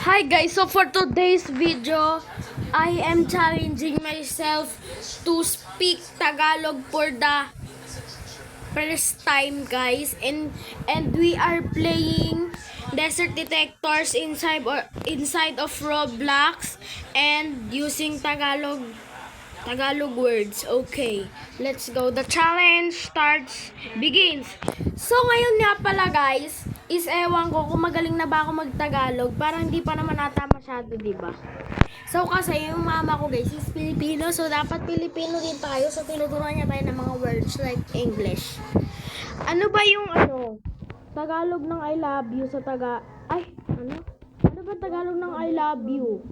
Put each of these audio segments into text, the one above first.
Hi guys, so for today's video, I am challenging myself to speak Tagalog for the first time, guys. And we are playing desert detectors inside of Roblox and using Tagalog words. Okay, let's go. The challenge begins. So, ngayon nga pala guys, is ewan ko kung magaling na ba ako mag-Tagalog. Parang hindi pa naman ata masyado, diba? So, kasi yung mama ko guys is Filipino. So, dapat Filipino din tayo. So, tinuturuan niya tayo ng mga words like English. Ano ba yung Tagalog ng I love you sa Ano ba Tagalog ng I love you?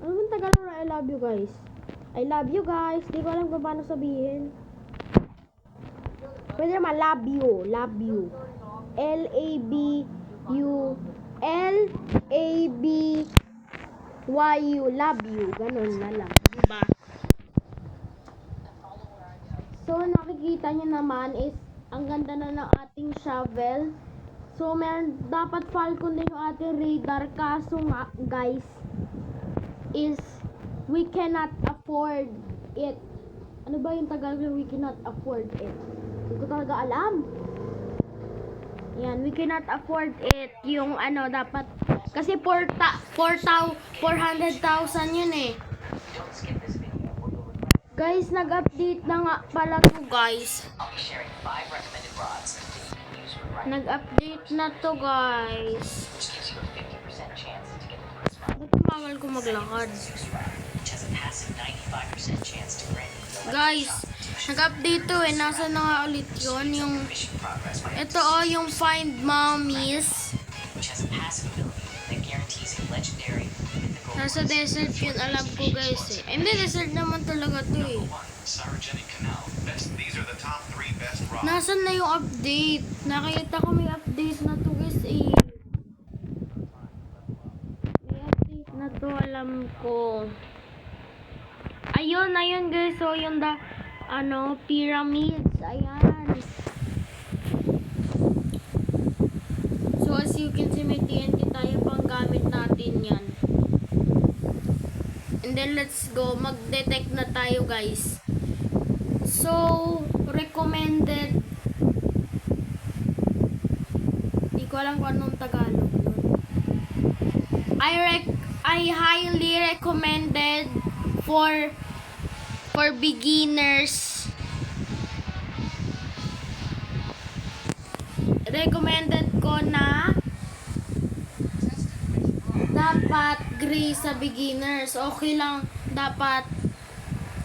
Ano ba Tagalog ng I love you guys? I love you guys. Di ko alam kung paano sabihin. Pwede naman love you. Love you. L-A-B-U L-A-B-Y-U. Love you. Ganun na lang. Diba? So, nakikita nyo naman is ang ganda na ng ating shovel. So, dapat Falcon din yung ating radar. Kaso nga, guys, is we cannot afford it. Ano ba yung Tagalog we cannot afford it? Hindi ko talaga alam. Yan, we cannot afford it. Yung dapat, kasi 400,000 yun eh. Guys, nag-update na nga pala to guys. Nag-update na to guys. Ba't tumagal ko maglakad? Guys, nag-update to eh. Nasa na nga ulit yun. Ito yung Find Mommies. Nasa desert yun, alam ko guys eh. Hindi, desert naman talaga to eh. Nasaan na yung update? Nakita ko may update na to guys eh. May update na to, alam ko. Ayun guys, so yung pyramids, ayan. So as you can see, may TNT tayo pang gamit natin yan. And then let's go, mag-detect na tayo guys. So, recommended. Hindi ko alam kung anong Tagalog. I highly recommended for beginners. Recommended ko na dapat gray sa beginners. Okay lang, dapat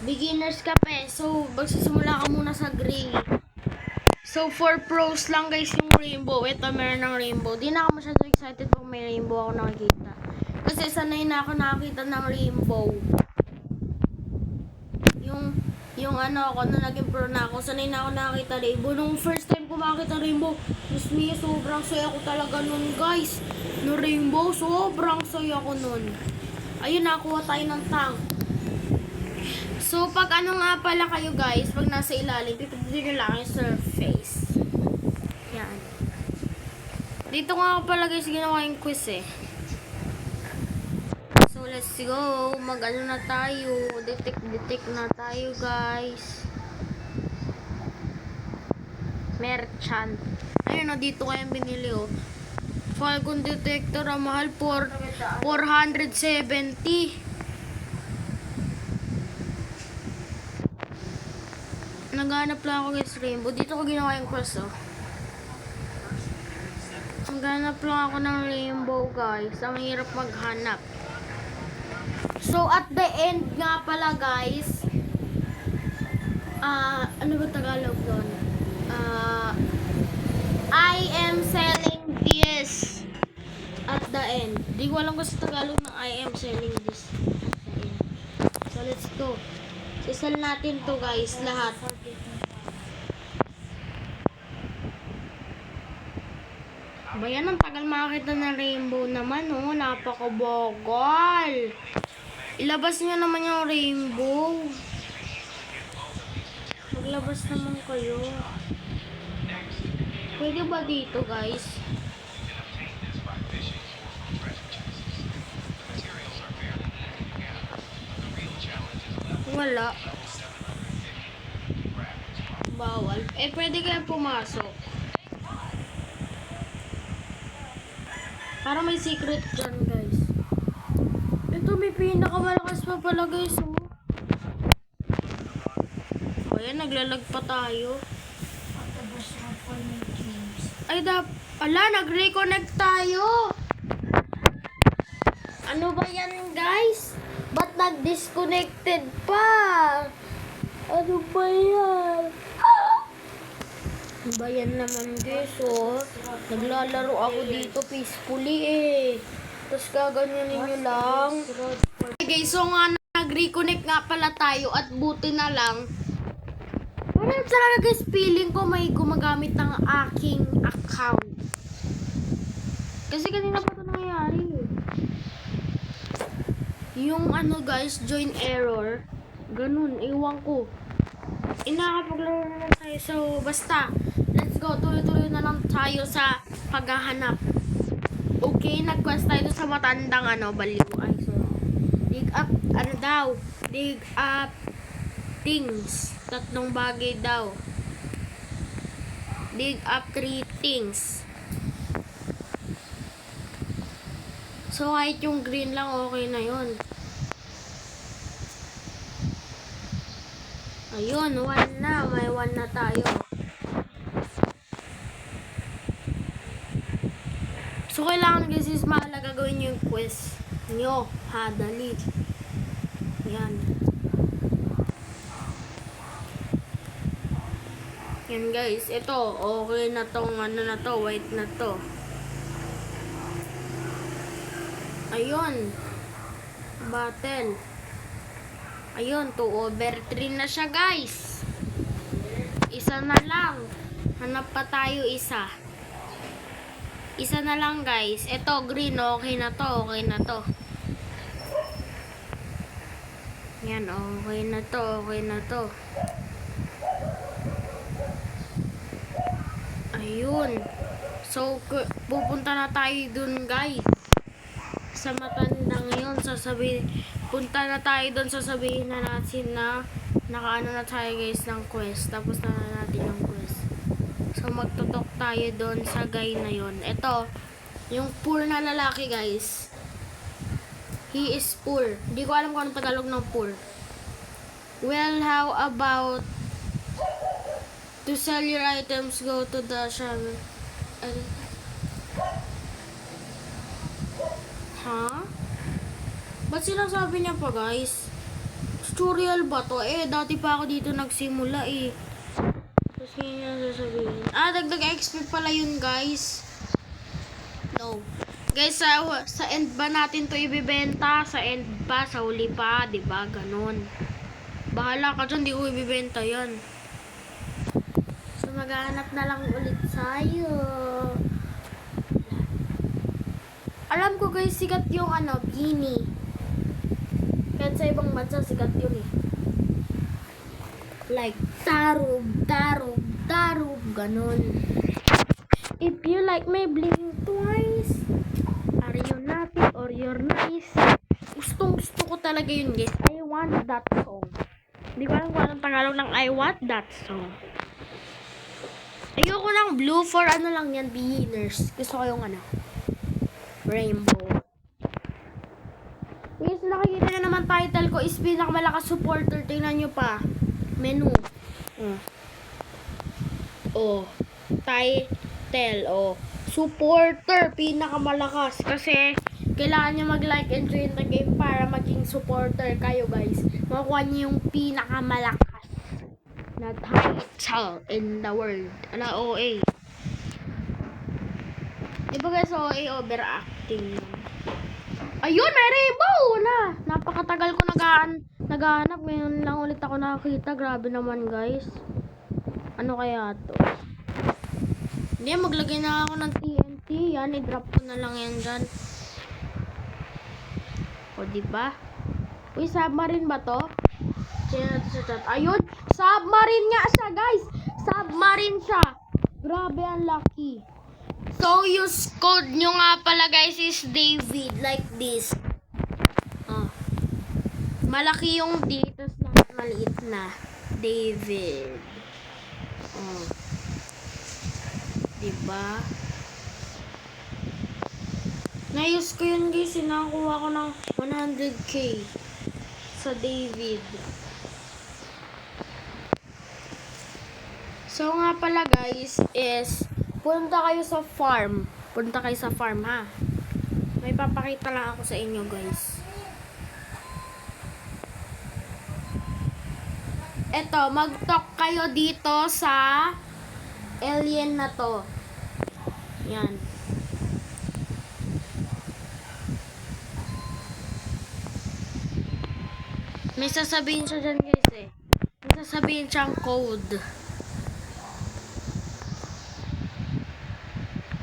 beginners ka pa eh. So, magsisimula ka muna sa gray. So, for pros lang guys yung rainbow. Ito, meron ng rainbow. Di na ako masyado excited pag may rainbow ako nakikita. Kasi sanay na ako nakakita ng rainbow. Yung ako na naging pro na ako, sanay na ako nakakita rainbow. Nung first time ko makita rainbow, Diyos me, sobrang saya ko talaga nun guys. No rainbow, sobrang saya ko nun. Ayun, nakuha tayo ng tank. So, pag nga pala kayo guys, pag nasa ilalim, pipindutin nyo lang yung surface. Yan. Dito nga pala guys, ginawa yung quiz eh. So, let's go. Na tayo. Detect na tayo guys. Merchant. Ayun dito kayang binili Falcon detector, mahal, 470. Naghanap lang ako guys rainbow. Dito ko ginawa yung cross Naghanap lang ako ng rainbow guys. Ang hirap maghanap. So at the end nga pala guys, ano ba Tagalog doon? I am selling this at the end. Di ko alam kung sa Tagalog ng I am selling this at the end. So let's go. Isal natin to guys, lahat. Bayan, ang tagal makakita ng rainbow naman napakabagal. Ilabas nyo naman yung rainbow. Maglabas naman kayo. Pwede ba dito guys? Wala. Bawal. Eh, pwede kaya pumasok. Para may secret dyan, guys. Ito, may pinakamalakas pa pala, guys. Oh. Ayan, naglalag pa tayo. Ay, ala, nag-reconnect tayo. Ano ba yan, guys? Ba't nag-disconnected pa? Ano ba yan? Ano ba yan naman, guys, oh? Naglalaro ako dito peacefully, eh. Tapos kaganyanin nyo lang. Okay, guys, so nga, nag-reconnect nga pala tayo at buti na lang. Parang talaga, guys, feeling ko may gumagamit ng aking account. Kasi kanina pa ito nangyayari, eh. Yung ano, guys, join error. Ganun, iwan ko. Nakakapaglaro naman tayo. So, basta, let's go. Tuloy-tuloy na lang tayo sa paghahanap. Okay, nag-quest tayo sa matandang ano, baliw. Ay, so, dig up, ano daw? Dig up things. 3 bagay daw. Dig up 3 things. So, kahit yung green lang, okay na yun. Ayun, 1 na. May 1 na tayo. So, kailangan guys is mahalaga gawin yung quest nyo. Ha, dali. Yan. Yan guys. Ito, okay na tong ano na to. White na to. Ayun. Battle. Ayun, 2/3 na siya, guys. Isa na lang. Hanap pa tayo isa. Isa na lang, guys. Ito, green. Okay na to. Okay na to. Yan, okay na to. Okay na to. Ayun. So, pupunta na tayo dun, guys. Sa matandang yun, punta na tayo doon, sasabihin na natin na nakaano na tayo guys ng quest. Tapos na natin yung quest. So magtutok tayo doon sa guy na yun. Ito, yung poor na lalaki guys. He is poor. Hindi ko alam kung anong Tagalog ng poor. Well, how about to sell your items, go to the shop. Ha? Ba't sinasabi niya pa, guys? Tutorial ba to? Eh, dati pa ako dito nagsimula, eh. Tapos niya sasabihin. Ah, dagdag XP pala yun, guys. No. Guys, sa end ba natin to ibibenta? Sa end ba? Sa huli pa? Diba? Ganon. Bahala ka dyan, di ko ibibenta yan. So, maghanap na lang ulit tayo. Alam ko guys, sikat yung ano, beanie. Kahit sa ibang bansa, sikat yun eh. Like, tarub, tarub, tarub, ganun. If you like my bling twice, are you naughty or you're nice? Gustong gusto ko talaga yun guys. I want that song. Hindi ko alam kung anong Tagalog ng I want that song. Ayoko ng blue for ano lang yan, beginners. Gusto ko yung ano, rainbow. Guys, nakikita nyo naman title ko is pinakamalakas supporter. Tingnan nyo pa. Menu. Title. Supporter. Pinakamalakas. Kasi, kailangan nyo mag-like and join the game para maging supporter kayo, guys. Makuha nyo yung pinakamalakas na title in the world. OA. Diba guys, OA overacting. Ayun, may rainbow na. Napakatagal ko naghahanap. Ngayon lang ulit ako nakakita. Grabe naman, guys. Ano kaya to? Hindi, maglagay na ako ng TNT. Yan, i-drop ko na lang yan dyan. O, diba? Uy, submarine ba to? Sino natin sa chat? Ayun, submarine nga siya, guys. Submarine siya. Grabe, ang lucky. So, use code nyo nga pala guys is David. Like this. Malaki yung D. Tapos maliit na. David. Oh. Diba? Nayos ko yun guys. Nakakuha ko ng 100k sa David. So nga pala guys is punta kayo sa farm. Punta kayo sa farm ha. May papakita lang ako sa inyo guys. Eto, mag-talk kayo dito sa alien na to. Yan. May sasabihin siya dyan guys eh. May sasabihin siyang code.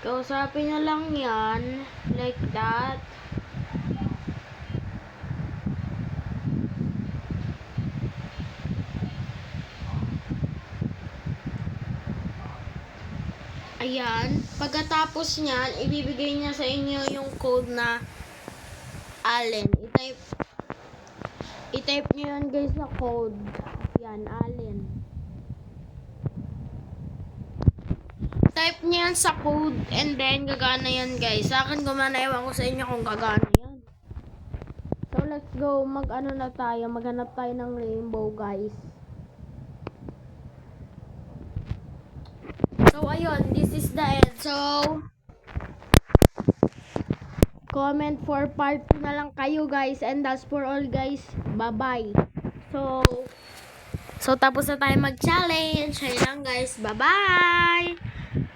Kausapin niya lang yan. Like that. Ayan. Pagkatapos niyan, ibibigay niya sa inyo yung code na Allen. I-type niyo yan guys sa code. Yan, Allen. Type niyo yan sa code and then gagana yan guys. Sa akin gumana, ewan ko sa inyo kung gagana yan. So let's go, mag-ano na tayo, maghanap tayo ng rainbow guys. So ayun, this is the end. So comment for part 2 na lang kayo guys, and that's for all guys. Bye bye. So tapos na tayo mag-challenge. Ayun lang guys. Bye bye.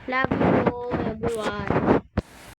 Love you everyone.